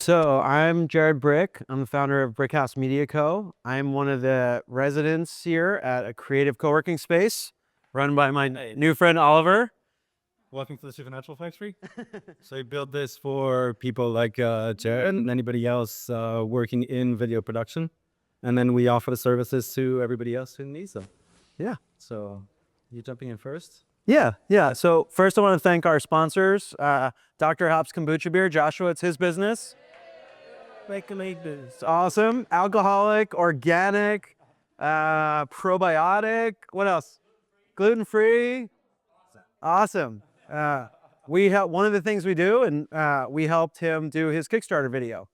So I'm Jared Brick. I'm the founder of Brick House Media Co. I'm one of the residents here at a creative co-working space run by my new friend Oliver. Welcome to the Supernatural Factory. So we built this for people like Jared and anybody else working in video production. And then we offer the services to everybody else who needs them. Yeah. So you jumping in first? Yeah. So first I want to thank our sponsors, Dr. Hops Kombucha Beer. Joshua, it's his business. It's awesome. Alcoholic, organic, probiotic. What else? Gluten-free. Awesome. One of the things we do, and we helped him do his Kickstarter video.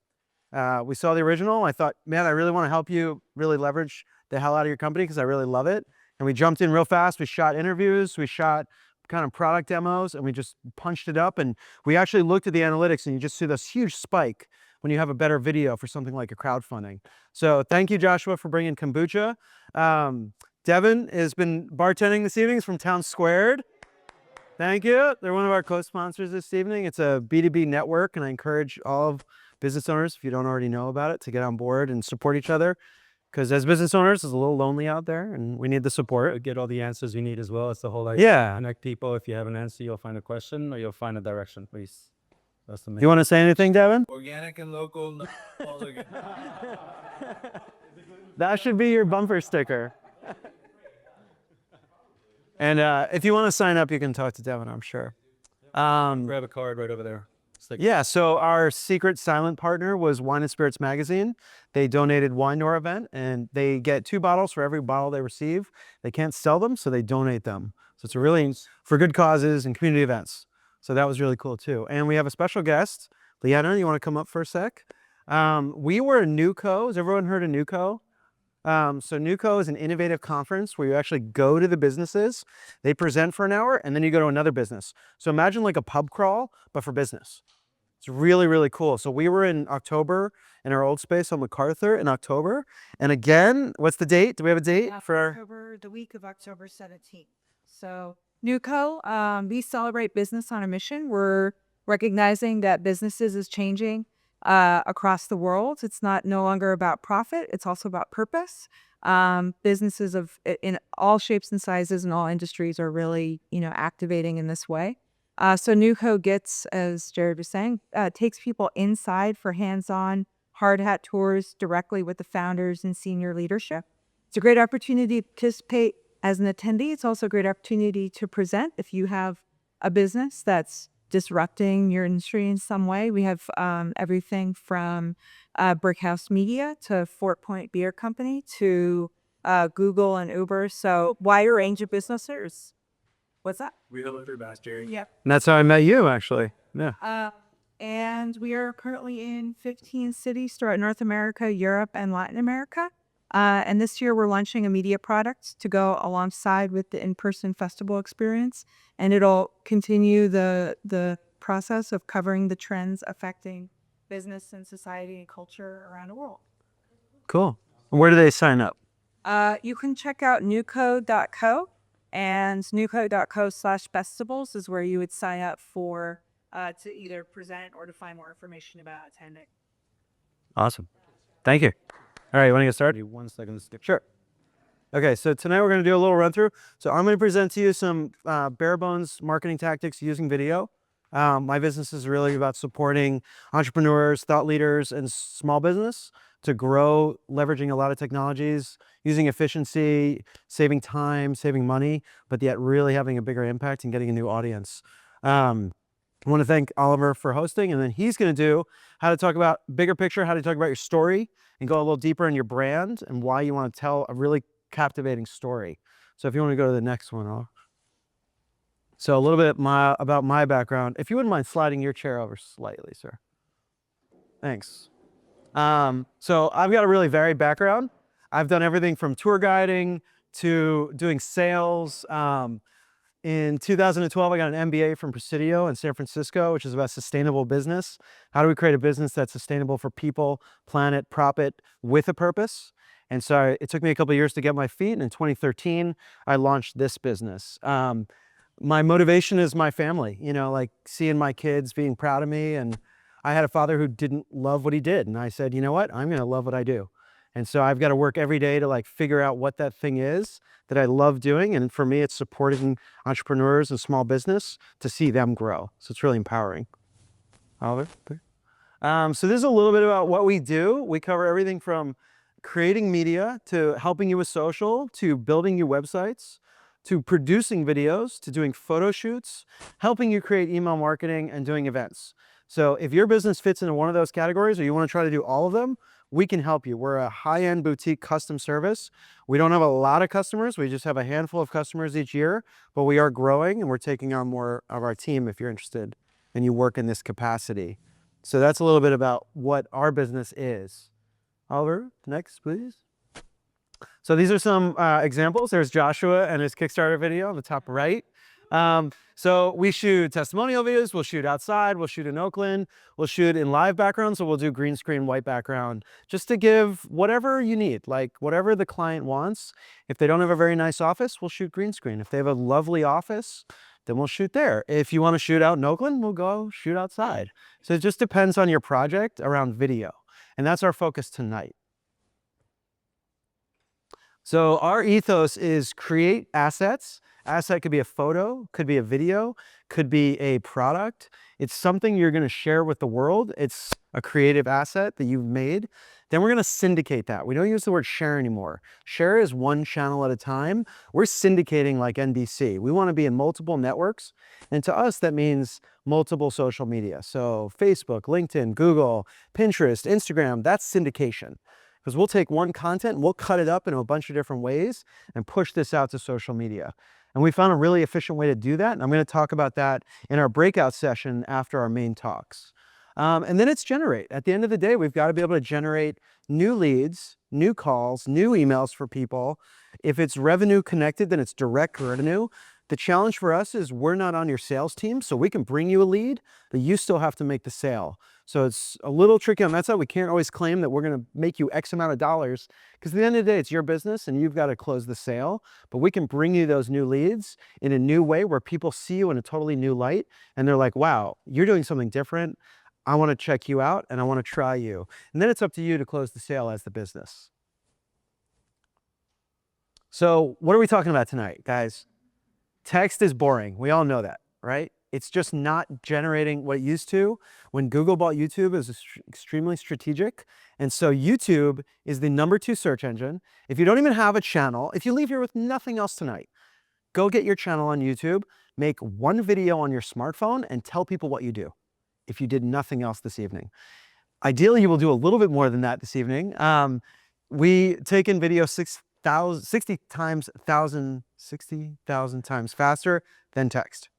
We saw the original. I thought, man, I really want to help you really leverage the hell out of your company because I really love it. And we jumped in real fast. We shot interviews. We shot kind of product demos, and we just punched it up. And we actually looked at the analytics, and you just see this huge spike when you have a better video for something like a crowdfunding. So thank you, Joshua, for bringing kombucha. Devin has been bartending this evening. He's from Town Squared. Thank you. They're one of our co-sponsors this evening. It's a B2B network, and I encourage all of business owners, if you don't already know about it, to get on board and support each other. Because as business owners, it's a little lonely out there, and we need the support. Get all the answers you need as well. It's the whole idea. Yeah. Connect people. If you have an answer, you'll find a question or you'll find a direction, please. That's the main. You want to say anything, Devin? Organic and local. That should be your bumper sticker. And if you want to sign up, you can talk to Devin, I'm sure. Grab a card right over there. Yeah, so our secret silent partner was Wine and Spirits Magazine. They donated wine to our event, and they get 2 bottles for every bottle they receive. They can't sell them, so they donate them. So it's really for good causes and community events. So that was really cool too. And we have a special guest. Leanna, you want to come up for a sec? We were a NewCo. Has everyone heard of NewCo? So NewCo is an innovative conference where you actually go to the businesses, they present for an hour, and then you go to another business. So imagine like a pub crawl, but for business. It's really, really cool. So we were in October in our old space on MacArthur in October. And again, what's the date? Do we have a date for October, the week of October 17th. So NewCo, we celebrate business on a mission. We're recognizing that businesses is changing across the world. It's no longer about profit. It's also about purpose. Businesses in all shapes and sizes and all industries are really, activating in this way. So NewCo gets, as Jared was saying, takes people inside for hands-on hard hat tours directly with the founders and senior leadership. It's a great opportunity to participate as an attendee. It's also a great opportunity to present if you have a business that's disrupting your industry in some way. We have everything from Brick House Media to Fort Point Beer Company to Google and Uber. So wide range of businesses. What's that? We delivered last year. Yep. And that's how I met you, actually. Yeah. And we are currently in 15 cities throughout North America, Europe, and Latin America. And this year we're launching a media product to go alongside with the in-person festival experience. And it'll continue the process of covering the trends affecting business and society and culture around the world. Cool. Where do they sign up? You can check out newco.co, and newco.co/festivals is where you would sign up for to either present or to find more information about attending. Awesome. Thank you. All right, you want to get started? 1 second. Sure. Okay, so tonight we're going to do a little run through. So I'm going to present to you some bare bones marketing tactics using video. My business is really about supporting entrepreneurs, thought leaders, and small business to grow, leveraging a lot of technologies, using efficiency, saving time, saving money, but yet really having a bigger impact and getting a new audience. I want to thank Oliver for hosting, and then he's going to do how to talk about bigger picture, how to talk about your story, and go a little deeper in your brand and why you want to tell a really captivating story. So if you want to go to the next one, so a little bit about my background. If you wouldn't mind sliding your chair over slightly, sir. Thanks. So I've got a really varied background. I've done everything from tour guiding to doing sales. In 2012, I got an MBA from Presidio in San Francisco, which is about sustainable business. How do we create a business that's sustainable for people, planet, profit, with a purpose? And so it took me a couple of years to get my feet. And in 2013, I launched this business. My motivation is my family, like seeing my kids being proud of me. And I had a father who didn't love what he did. And I said, you know what? I'm going to love what I do. And so I've got to work every day to like figure out what that thing is that I love doing. And for me, it's supporting entrepreneurs and small business to see them grow. So it's really empowering. Oliver? So this is a little bit about what we do. We cover everything from creating media to helping you with social, to building your websites, to producing videos, to doing photo shoots, helping you create email marketing and doing events. So if your business fits into one of those categories or you want to try to do all of them, we can help you. We're a high-end boutique custom service. We don't have a lot of customers. We just have a handful of customers each year, but we are growing and we're taking on more of our team if you're interested and you work in this capacity. So that's a little bit about what our business is. Oliver, next, please. So these are some examples. There's Joshua and his Kickstarter video on the top right. So we shoot testimonial videos. We'll shoot outside. We'll shoot in Oakland. We'll shoot in live background. So we'll do green screen, white background, just to give whatever you need, like whatever the client wants. If they don't have a very nice office, we'll shoot green screen. If they have a lovely office, then we'll shoot there. If you want to shoot out in Oakland, we'll go shoot outside. So it just depends on your project around video. And that's our focus tonight. So our ethos is create assets. Asset could be a photo, could be a video, could be a product. It's something you're going to share with the world. It's a creative asset that you've made. Then we're going to syndicate that. We don't use the word share anymore. Share is one channel at a time. We're syndicating like NBC. We want to be in multiple networks. And to us, that means multiple social media. So Facebook, LinkedIn, Google, Pinterest, Instagram, that's syndication. Because we'll take one content and we'll cut it up in a bunch of different ways and push this out to social media. And we found a really efficient way to do that. And I'm going to talk about that in our breakout session after our main talks. And then it's generate. At the end of the day, we've got to be able to generate new leads, new calls, new emails for people. If it's revenue connected, then it's direct revenue. The challenge for us is we're not on your sales team, so we can bring you a lead, but you still have to make the sale. So it's a little tricky on that side. We can't always claim that we're going to make you X amount of dollars because at the end of the day, it's your business and you've got to close the sale. But we can bring you those new leads in a new way where people see you in a totally new light and they're like, wow, you're doing something different. I want to check you out and I want to try you. And then it's up to you to close the sale as the business. So what are we talking about tonight, guys? Text is boring. We all know that, right? It's just not generating what it used to. When Google bought YouTube, it was extremely strategic. And so YouTube is the #2 search engine. If you don't even have a channel, if you leave here with nothing else tonight, go get your channel on YouTube, make one video on your smartphone and tell people what you do if you did nothing else this evening. Ideally, you will do a little bit more than that this evening. We take in video 60,000 times faster than text.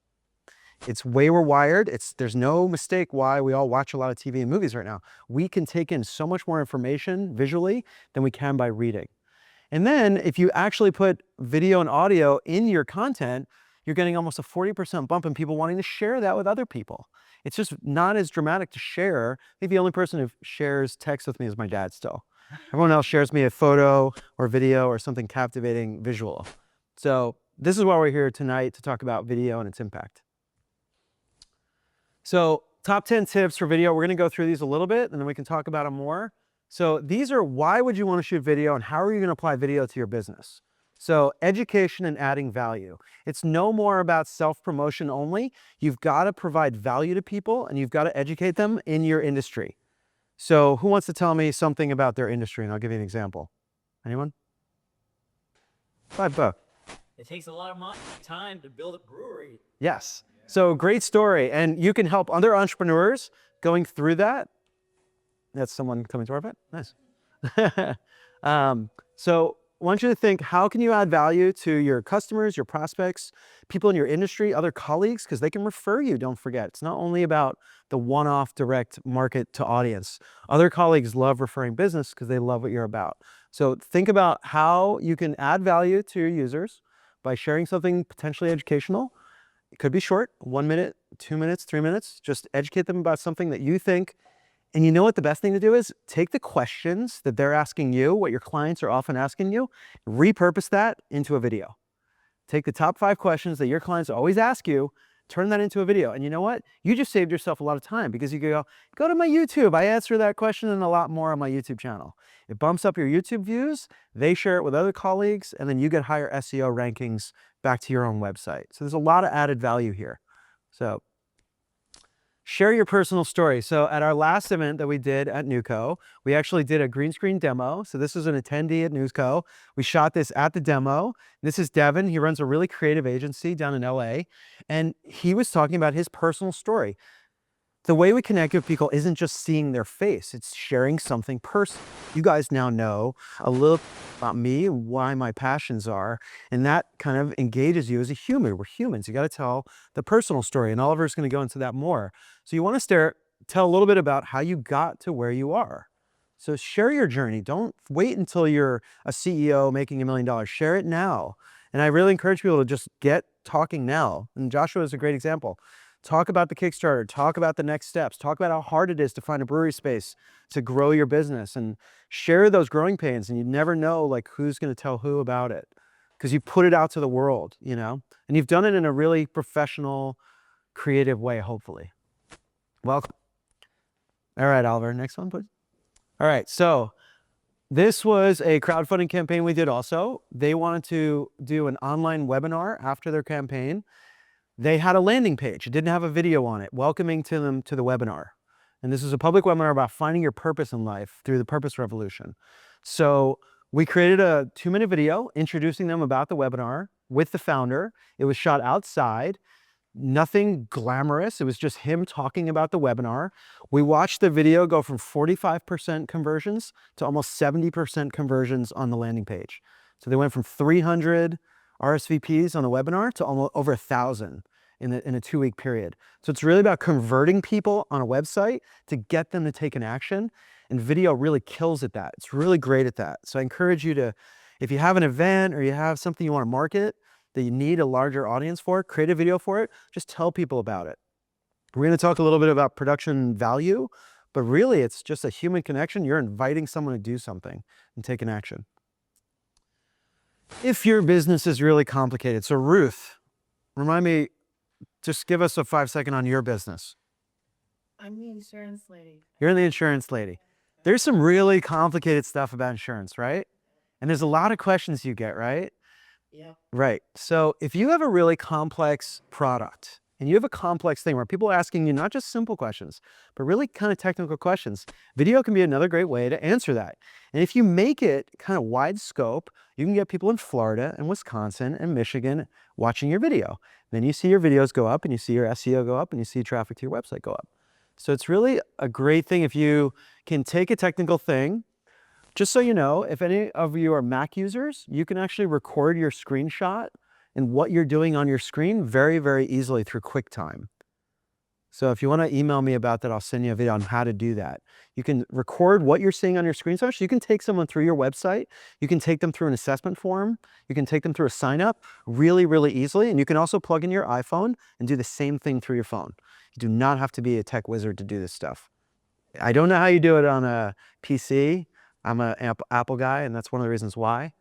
It's way we're wired. There's no mistake why we all watch a lot of TV and movies right now. We can take in so much more information visually than we can by reading. And then if you actually put video and audio in your content, you're getting almost a 40% bump in people wanting to share that with other people. It's just not as dramatic to share. I think the only person who shares text with me is my dad still. Everyone else shares me a photo or video or something captivating visual. So this is why we're here tonight, to talk about video and its impact. So top 10 tips for video. We're going to go through these a little bit and then we can talk about them more. So these are why would you want to shoot video and how are you going to apply video to your business? So education and adding value. It's no more about self-promotion only. You've got to provide value to people and you've got to educate them in your industry. So who wants to tell me something about their industry? And I'll give you an example. Anyone? $5. It takes a lot of money, time to build a brewery. Yes. So great story. And you can help other entrepreneurs going through that. That's someone coming to our event. Nice. So I want you to think, how can you add value to your customers, your prospects, people in your industry, other colleagues, because they can refer you, don't forget. It's not only about the one-off direct market to audience. Other colleagues love referring business because they love what you're about. So think about how you can add value to your users by sharing something potentially educational. It could be short, 1 minute, 2 minutes, 3 minutes. Just educate them about something that you think. And you know what the best thing to do is? Take the questions that they're asking you, what your clients are often asking you, repurpose that into a video. Take the top 5 questions that your clients always ask you, turn that into a video. And you know what? You just saved yourself a lot of time because you go to my YouTube. I answer that question and a lot more on my YouTube channel. It bumps up your YouTube views. They share it with other colleagues, and then you get higher SEO rankings back to your own website. So there's a lot of added value here. So share your personal story. So at our last event that we did at NewCo, we actually did a green screen demo. So this is an attendee at NewCo. We shot this at the demo. This is Devin. He runs a really creative agency down in LA. And he was talking about his personal story. The way we connect with people isn't just seeing their face, it's sharing something personal. You guys now know a little about me, why my passions are, and that kind of engages you as a human. We're humans. You got to tell the personal story, and Oliver's going to go into that more. So you want to tell a little bit about how you got to where you are. So share your journey. Don't wait until you're a CEO making $1 million. Share it now. And I really encourage people to just get talking now. And Joshua is a great example. Talk about the Kickstarter, talk about the next steps, talk about how hard it is to find a brewery space to grow your business, and share those growing pains. And you never know like who's going to tell who about it because you put it out to the world, you know, and you've done it in a really professional, creative way, hopefully. Welcome. All right, Oliver, next one, please. All right, so this was a crowdfunding campaign we did also. They wanted to do an online webinar after their campaign. They had a landing page. It didn't have a video on it, welcoming them to the webinar. And this is a public webinar about finding your purpose in life through the purpose revolution. So we created a 2-minute video introducing them about the webinar with the founder. It was shot outside, nothing glamorous. It was just him talking about the webinar. We watched the video go from 45% conversions to almost 70% conversions on the landing page. So they went from 300 RSVPs on the webinar to almost over 1,000 in a 2-week period. So it's really about converting people on a website to get them to take an action. And video really kills at that. It's really great at that. So I encourage you to, if you have an event or you have something you want to market that you need a larger audience for, create a video for it, just tell people about it. We're going to talk a little bit about production value, but really it's just a human connection. You're inviting someone to do something and take an action. If your business is really complicated. So Ruth, remind me, just give us a 5-second on your business. I'm the insurance lady. You're the insurance lady. There's some really complicated stuff about insurance, right? And there's a lot of questions you get, right? Yeah. Right. So if you have a really complex product and you have a complex thing where people are asking you not just simple questions, but really kind of technical questions, video can be another great way to answer that. And if you make it kind of wide scope, you can get people in Florida and Wisconsin and Michigan watching your video. Then you see your videos go up and you see your SEO go up and you see traffic to your website go up. So it's really a great thing if you can take a technical thing. Just so you know, if any of you are Mac users, you can actually record your screenshot and what you're doing on your screen very, very easily through QuickTime. So if you want to email me about that, I'll send you a video on how to do that. You can record what you're seeing on your screen. So you can take someone through your website. You can take them through an assessment form. You can take them through a sign up really, really easily. And you can also plug in your iPhone and do the same thing through your phone. You do not have to be a tech wizard to do this stuff. I don't know how you do it on a PC. I'm an Apple guy, and that's one of the reasons why.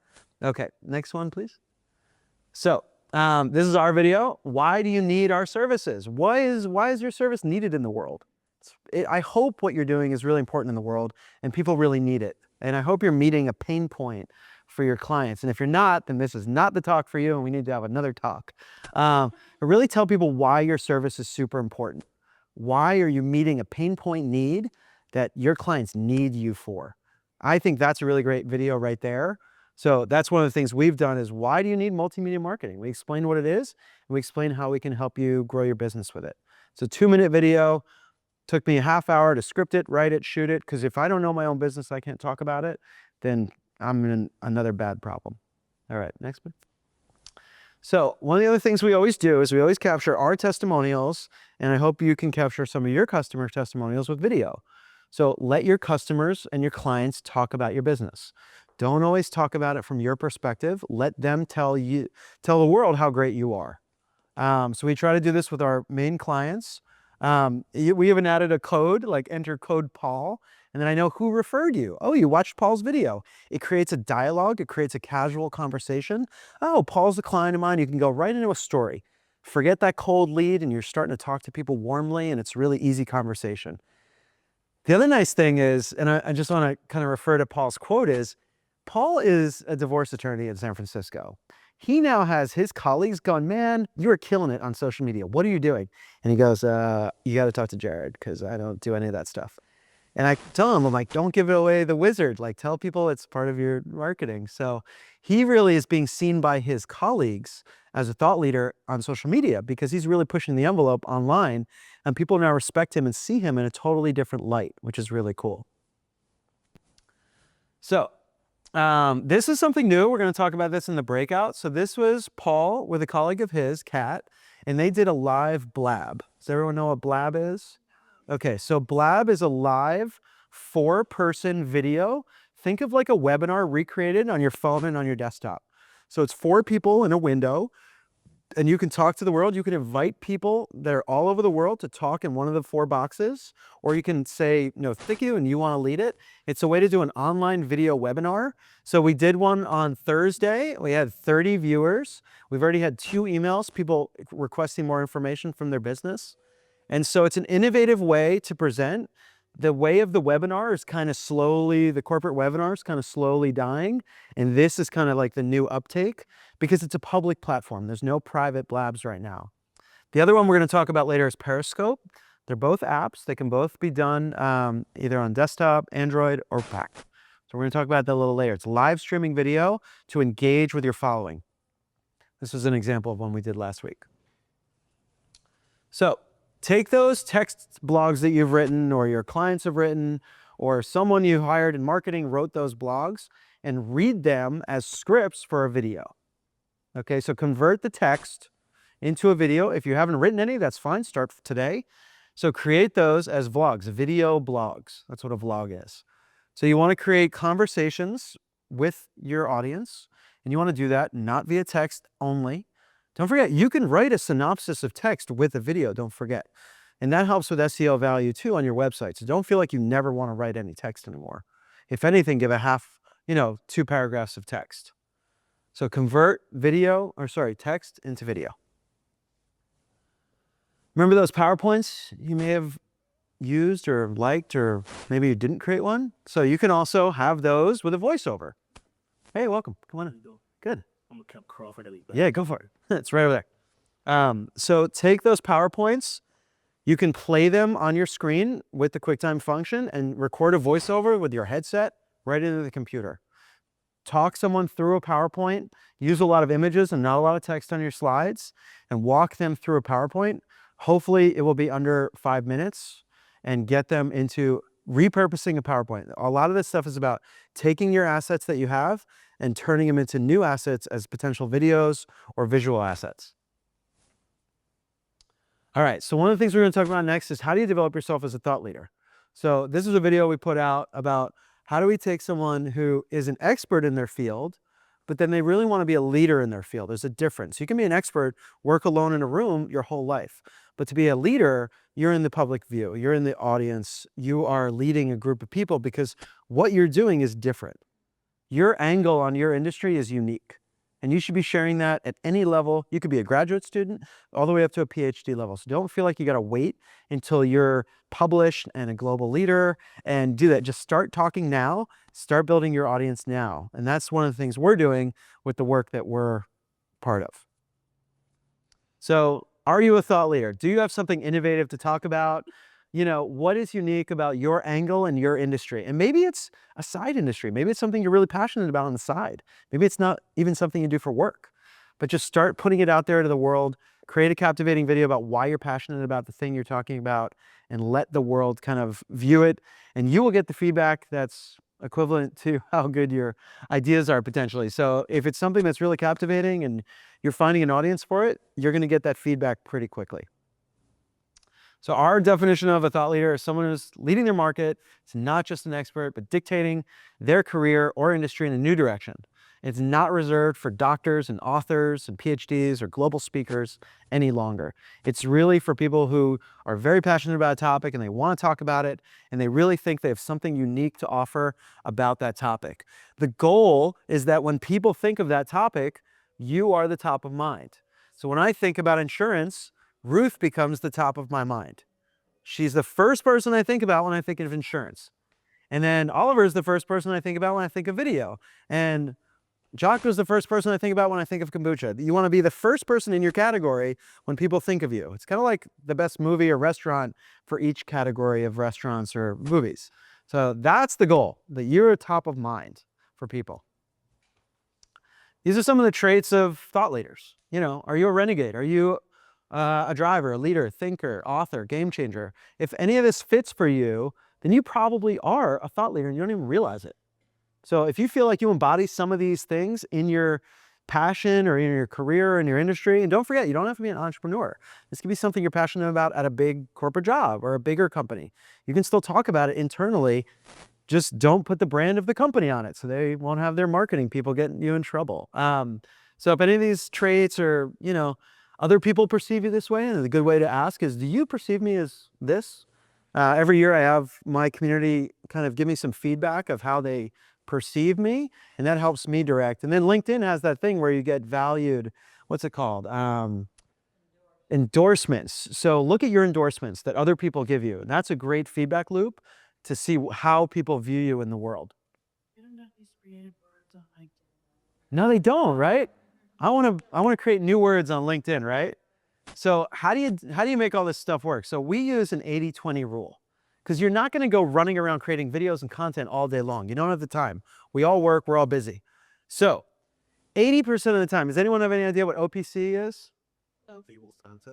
Okay, next one, please. So this is our video. Why do you need our services? Why is your service needed in the world? I hope what you're doing is really important in the world and people really need it. And I hope you're meeting a pain point for your clients. And if you're not, then this is not the talk for you and we need to have another talk. Really tell people why your service is super important. Why are you meeting a pain point need that your clients need you for? I think that's a really great video right there. So that's one of the things we've done is why do you need multimedia marketing? We explain what it is and we explain how we can help you grow your business with it. It's a 2-minute video. Took me a half hour to script it, write it, shoot it. Because if I don't know my own business, I can't talk about it, then I'm in another bad problem. All right, next one. So one of the other things we always do is we always capture our testimonials, and I hope you can capture some of your customer testimonials with video. So let your customers and your clients talk about your business. Don't always talk about it from your perspective. Let them tell the world how great you are. So we try to do this with our main clients. We even added a code, like enter code Paul, and then I know who referred you. Oh, you watched Paul's video. It creates a dialogue. It creates a casual conversation. Oh, Paul's a client of mine. You can go right into a story. Forget that cold lead and you're starting to talk to people warmly and it's really easy conversation. The other nice thing is, and I just want to kind of refer to Paul's quote is, Paul is a divorce attorney in San Francisco. He now has his colleagues going, man, you are killing it on social media. What are you doing? And he goes, you got to talk to Jared because I don't do any of that stuff. And I tell him, I'm like, don't give it away the wizard. Like, tell people it's part of your marketing. So he really is being seen by his colleagues as a thought leader on social media because he's really pushing the envelope online and people now respect him and see him in a totally different light, which is really cool. So this is something new. We're going to talk about this in the breakout. So this was Paul with a colleague of his, Kat, and they did a live blab. Does everyone know what blab is? Okay, so blab is a live 4-person video. Think of like a webinar recreated on your phone and on your desktop. So it's 4 people in a window and you can talk to the world. You can invite people that are all over the world to talk in one of the 4 boxes, or you can say, thank you, and you want to lead it. It's a way to do an online video webinar. So we did one on Thursday. We had 30 viewers. We've already had 2 emails, people requesting more information from their business. And so it's an innovative way to present. The way of the webinar is kind of slowly, the corporate webinar is kind of slowly dying. And this is kind of like the new uptake because it's a public platform. There's no private blabs right now. The other one we're going to talk about later is Periscope. They're both apps. They can both be done either on desktop, Android, or Mac. So we're going to talk about that a little later. It's live streaming video to engage with your following. This is an example of one we did last week. So take those text blogs that you've written or your clients have written or someone you hired in marketing wrote those blogs and read them as scripts for a video. Okay, so convert the text into a video. If you haven't written any, that's fine. Start today. So create those as vlogs, video blogs. That's what a vlog is. So you want to create conversations with your audience and you want to do that not via text only. Don't forget, you can write a synopsis of text with a video, don't forget. And that helps with SEO value too on your website. So don't feel like you never want to write any text anymore. If anything, give a 2 paragraphs of text. So convert text into video. Remember those PowerPoints you may have used or liked, or maybe you didn't create one? So you can also have those with a voiceover. Hey, welcome, come on in. Good. I'm gonna come Crawford. Yeah, go for it. It's right over there. So take those PowerPoints. You can play them on your screen with the QuickTime function and record a voiceover with your headset right into the computer. Talk someone through a PowerPoint, use a lot of images and not a lot of text on your slides, and walk them through a PowerPoint. Hopefully it will be under 5 minutes and get them into repurposing a PowerPoint. A lot of this stuff is about taking your assets that you have and turning them into new assets as potential videos or visual assets. All right, so one of the things we're going to talk about next is how do you develop yourself as a thought leader? So this is a video we put out about how do we take someone who is an expert in their field, but then they really want to be a leader in their field. There's a difference. You can be an expert, work alone in a room your whole life, but to be a leader, you're in the public view, you're in the audience, you are leading a group of people because what you're doing is different. Your angle on your industry is unique. And you should be sharing that at any level. You could be a graduate student all the way up to a PhD level. So don't feel like you got to wait until you're published and a global leader and do that. Just start talking now, start building your audience now. And that's one of the things we're doing with the work that we're part of. So are you a thought leader? Do you have something innovative to talk about? What is unique about your angle and your industry? And maybe it's a side industry. Maybe it's something you're really passionate about on the side. Maybe it's not even something you do for work, but just start putting it out there to the world, create a captivating video about why you're passionate about the thing you're talking about, and let the world kind of view it. And you will get the feedback that's equivalent to how good your ideas are potentially. So if it's something that's really captivating and you're finding an audience for it, you're going to get that feedback pretty quickly. So our definition of a thought leader is someone who's leading their market. It's not just an expert, but dictating their career or industry in a new direction. It's not reserved for doctors and authors and PhDs or global speakers any longer. It's really for people who are very passionate about a topic and they want to talk about it and they really think they have something unique to offer about that topic. The goal is that when people think of that topic, you are the top of mind. So when I think about insurance, Ruth becomes the top of my mind. She's the first person I think about when I think of insurance. And then Oliver is the first person I think about when I think of video. And Jock was the first person I think about when I think of kombucha. You want to be the first person in your category when people think of you. It's kind of like the best movie or restaurant for each category of restaurants or movies. So that's the goal, that you're top of mind for people. These are some of the traits of thought leaders. You know, are you a renegade? Are you a driver, a leader, thinker, author, game changer? If any of this fits for you, then you probably are a thought leader and you don't even realize it. So if you feel like you embody some of these things in your passion or in your career or in your industry, and don't forget, you don't have to be an entrepreneur. This could be something you're passionate about at a big corporate job or a bigger company. You can still talk about it internally. Just don't put the brand of the company on it so they won't have their marketing people getting you in trouble. So if any of these traits or, you know, other people perceive you this way, and a good way to ask is, do you perceive me as this? Every year I have my community kind of give me some feedback of how they perceive me, and that helps me direct. And then LinkedIn has that thing where you get valued, what's it called? Endorsements. So look at your endorsements that other people give you. And that's a great feedback loop to see how people view you in the world. You don't know these creative words on LinkedIn. No, they don't, right? I want to create new words on LinkedIn, right? So how do you make all this stuff work? So we use an 80-20 rule, because you're not going to go running around creating videos and content all day long. You don't have the time. We all work, we're all busy. So 80% of the time, does anyone have any idea what OPC is?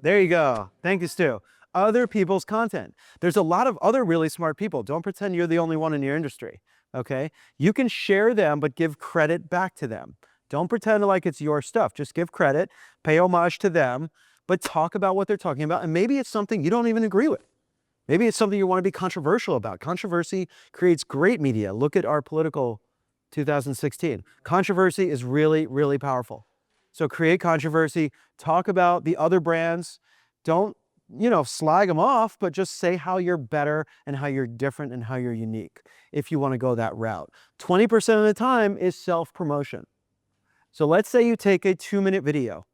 There you go. Thank you, Stu. Other people's content. There's a lot of other really smart people. Don't pretend you're the only one in your industry, okay? You can share them, but give credit back to them. Don't pretend like it's your stuff. Just give credit, pay homage to them, but talk about what they're talking about. And maybe it's something you don't even agree with. Maybe it's something you want to be controversial about. Controversy creates great media. Look at our political 2016. Controversy is really, really powerful. So create controversy, talk about the other brands. Don't, you know, slag them off, but just say how you're better and how you're different and how you're unique if you want to go that route. 20% of the time is self-promotion. So let's say you take a 2-minute video.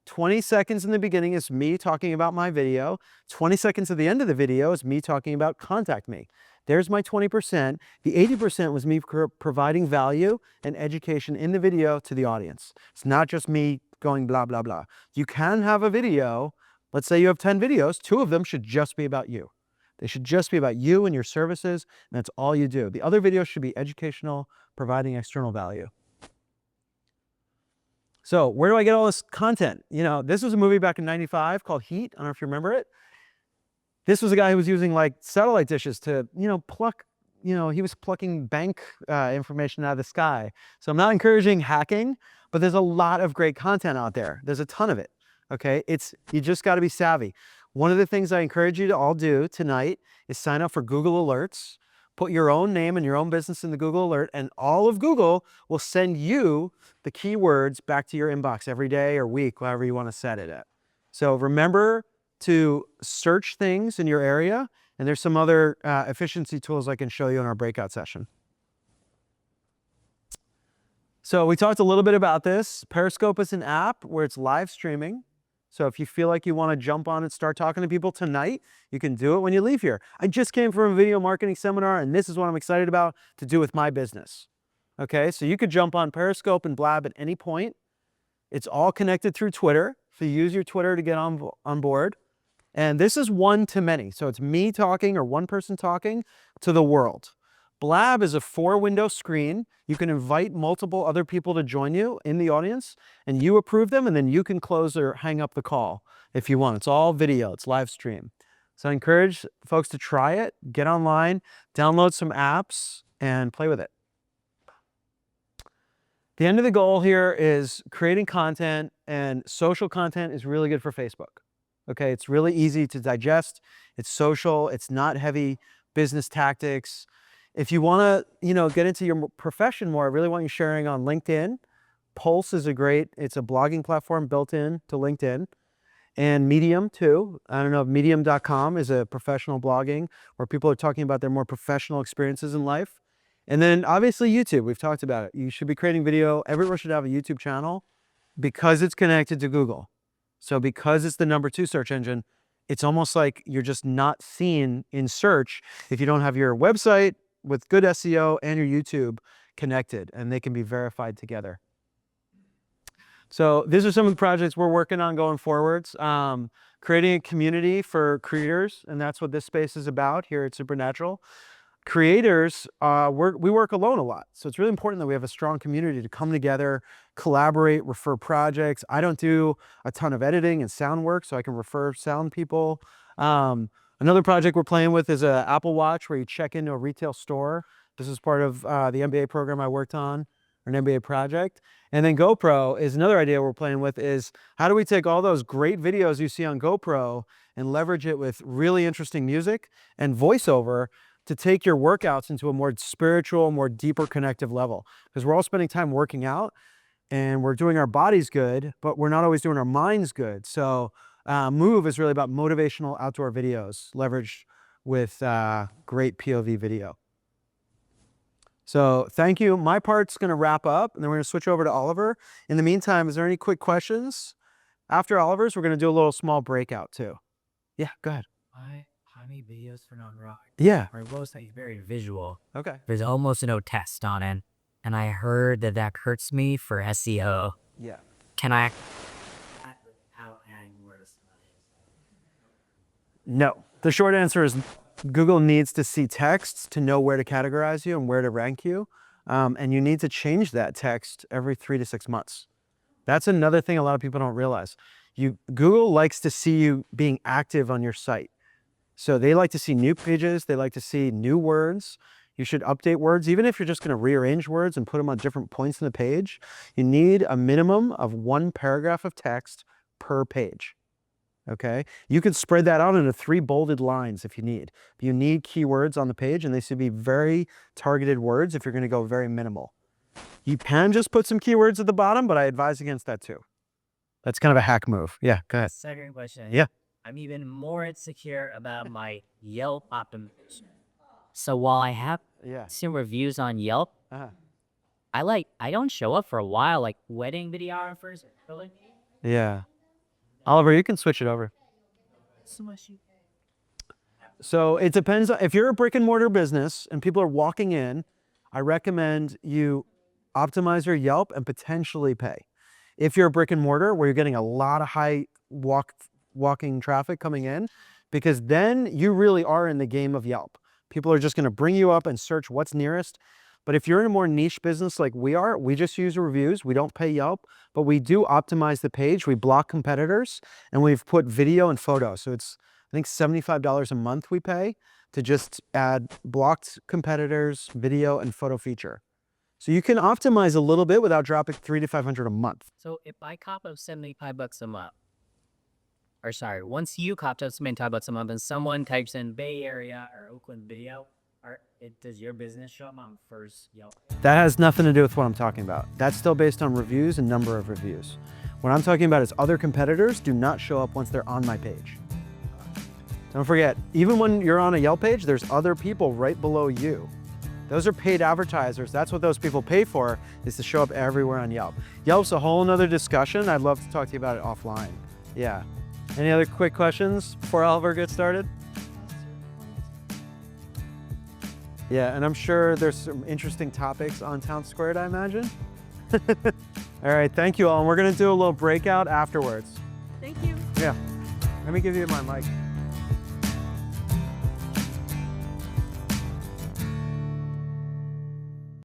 20 seconds in the beginning is me talking about my video. 20 seconds at the end of the video is me talking about contact me. There's my 20%. The 80% was me providing value and education in the video to the audience. It's not just me going blah, blah, blah. You can have a video. Let's say you have 10 videos. 2 of them should just be about you. They should just be about you and your services, and that's all you do. The other videos should be educational, providing external value. So where do I get all this content? You know, this was a movie back in '95 called Heat. I don't know if you remember it. This was a guy who was using like satellite dishes to, you know, pluck, you know, he was plucking bank information out of the sky. So I'm not encouraging hacking, but there's a lot of great content out there. There's a ton of it, okay? You just got to be savvy. One of the things I encourage you to all do tonight is sign up for Google Alerts. Put your own name and your own business in the Google Alert, and all of Google will send you the keywords back to your inbox every day or week, however you want to set it at. So remember to search things in your area, and there's some other efficiency tools I can show you in our breakout session. So we talked a little bit about this. Periscope is an app where it's live streaming. So if you feel like you want to jump on and start talking to people tonight, you can do it when you leave here. I just came from a video marketing seminar, and this is what I'm excited about to do with my business. Okay, so you could jump on Periscope and blab at any point. It's all connected through Twitter. So you use your Twitter to get on board. And this is one to many. So it's me talking or one person talking to the world. Blab is a 4-window screen. You can invite multiple other people to join you in the audience, and you approve them, and then you can close or hang up the call if you want. It's all video, it's live stream. So I encourage folks to try it, get online, download some apps, and play with it. The end of the goal here is creating content, and social content is really good for Facebook. Okay, it's really easy to digest. It's social, it's not heavy business tactics. If you want to, you know, get into your profession more, I really want you sharing on LinkedIn. Pulse is it's a blogging platform built in to LinkedIn. And Medium too. I don't know if medium.com is a professional blogging where people are talking about their more professional experiences in life. And then obviously YouTube, we've talked about it. You should be creating video. Everyone should have a YouTube channel because it's connected to Google. So because it's the #2 search engine, it's almost like you're just not seen in search if you don't have your website with good SEO and your YouTube connected, and they can be verified together. So these are some of the projects we're working on going forwards. Creating a community for creators, and that's what this space is about here at Supernatural. Creators, we work alone a lot. So it's really important that we have a strong community to come together, collaborate, refer projects. I don't do a ton of editing and sound work, so I can refer sound people. Another project we're playing with is an Apple Watch where you check into a retail store. This is part of the MBA program I worked on, or an MBA project. And then GoPro is another idea we're playing with, is how do we take all those great videos you see on GoPro and leverage it with really interesting music and voiceover to take your workouts into a more spiritual, more deeper connective level. Because we're all spending time working out and we're doing our bodies good, but we're not always doing our minds good. So Move is really about motivational outdoor videos leveraged with great POV video. So thank you. My part's going to wrap up, and then we're going to switch over to Oliver. In the meantime, is there any quick questions? After Oliver's, we're going to do a little small breakout too. Yeah, go ahead. How many videos for non-rock? Yeah. My website is very visual. Okay. There's almost no text on it, and I heard that hurts me for SEO. Yeah. Can I? No. The short answer is Google needs to see texts to know where to categorize you and where to rank you. And you need to change that text every 3 to 6 months. That's another thing a lot of people don't realize. Google likes to see you being active on your site. So they like to see new pages. They like to see new words. You should update words. Even if you're just going to rearrange words and put them on different points in the page, you need a minimum of 1 paragraph of text per page. Okay, you can spread that out into 3 bolded lines if you need. You need keywords on the page, and they should be very targeted words if you're going to go very minimal. You can just put some keywords at the bottom, but I advise against that too. That's kind of a hack move. Yeah, go ahead. Second question. Yeah. I'm even more insecure about my Yelp optimization. So while I have some reviews on Yelp, I don't show up for a while, like wedding videographers. Yeah. Oliver, you can switch it over. So it depends. If you're a brick and mortar business and people are walking in, I recommend you optimize your Yelp and potentially pay. If you're a brick and mortar where you're getting a lot of high walking traffic coming in, because then you really are in the game of Yelp. People are just going to bring you up and search what's nearest. But if you're in a more niche business like we are, we just use reviews. We don't pay Yelp, but we do optimize the page. We block competitors, and we've put video and photo. So it's, I think, $75 a month we pay to just add blocked competitors, video, and photo feature. So you can optimize a little bit without dropping $300 to $500 a month. So if I cop up $75 a month, or sorry, once you copped up $75 a month and someone types in Bay Area or Oakland video, does your business show up on first Yelp? That has nothing to do with what I'm talking about. That's still based on reviews and number of reviews. What I'm talking about is other competitors do not show up once they're on my page. Don't forget, even when you're on a Yelp page, there's other people right below you. Those are paid advertisers. That's what those people pay for, is to show up everywhere on Yelp. Yelp's a whole nother discussion. I'd love to talk to you about it offline. Yeah. Any other quick questions before Oliver gets started? Yeah, and I'm sure there's some interesting topics on Town Squared, I imagine. All right, thank you all. And we're gonna do a little breakout afterwards. Thank you. Yeah, let me give you my mic.